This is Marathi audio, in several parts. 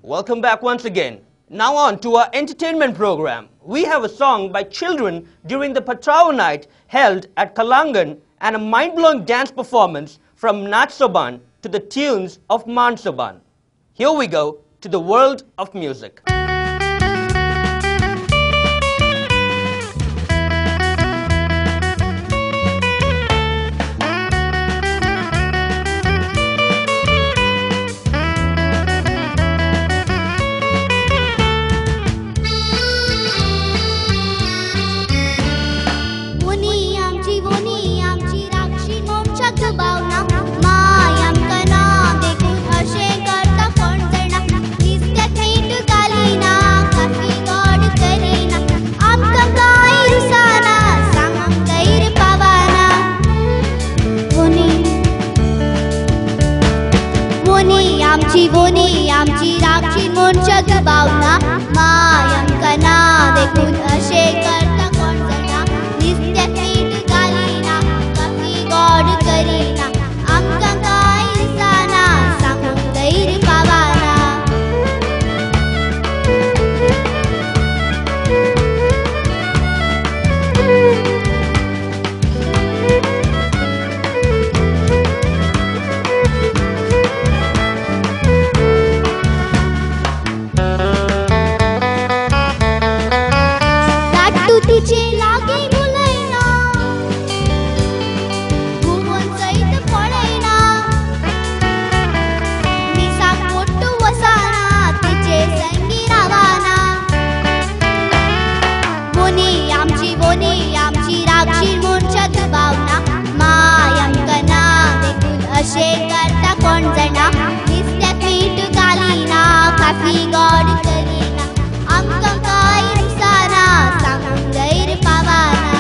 Welcome back once again. Now on to our entertainment program. We have a song by children during the Patrao night held at Kalangan and a mind-blowing dance performance from Natsoban to the tunes of Mansoban. Here we go to the world of music. वोनी आमची राक्षी मोन जगबावना मायम कना देखून अशे करता कोण जना निस्त्या नीट घालीना कमी गोड करीना आमकां काय दिसना सांगूंक धैर्य पावाना तिचे लागे मुलैना घुमून सैत पळैना मिसाक मोट्टू वसाना तिचे संगी रावाना वोनी आमची राक्षी मोनच्या दुबावना मायम कना देखून अशे करता कोण जना निस्त्याक मीठ घालीना काफी गोड करीना आमकां काय दिसना सांगूंक धैर्य पावाना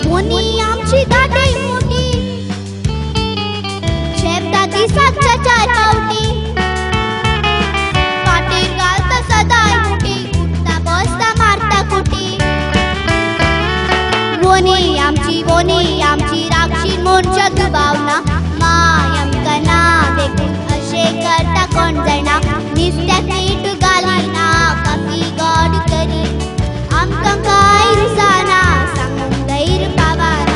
वोनी आमची गाडी मोठी शेपटा दिसाक चार पावटी पाटीर घालता सदाय मुठी उठता बसता मारता कुटी वोनी आमची राक्षी मोनच्या दुबावना मायम कना देखून अशे करता कोण जना निस्त्याक नीट घालीना काफी गोड करीना आमकां काय दिसना सांगूंक धैर्य पावाना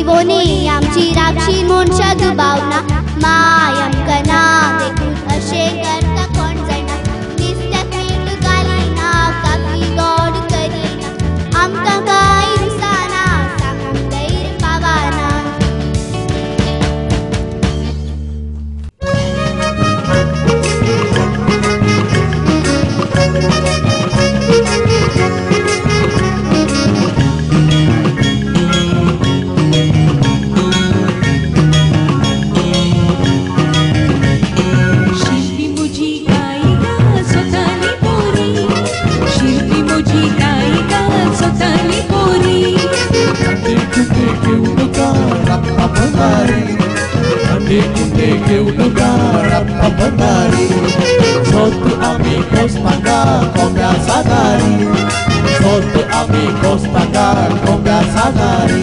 वोनी आमची राक्षी मोनच्या दुबावना मायम कना देखून अशे करता कोण जना निस्त्याक मीठ घालीना काफी गोड करीना आमकां काय दिसना सांगूंक धैर्य पावाना Satu amigos pagar com Gazagari. Satu amigos pagar com Gazagari.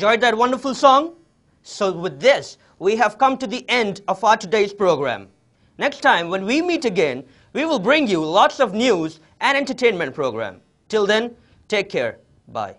enjoyed that wonderful song? So with this, we have come to the end of our today's program. Next time when we meet again, we will bring you lots of news and entertainment program. Till then, take care. Bye.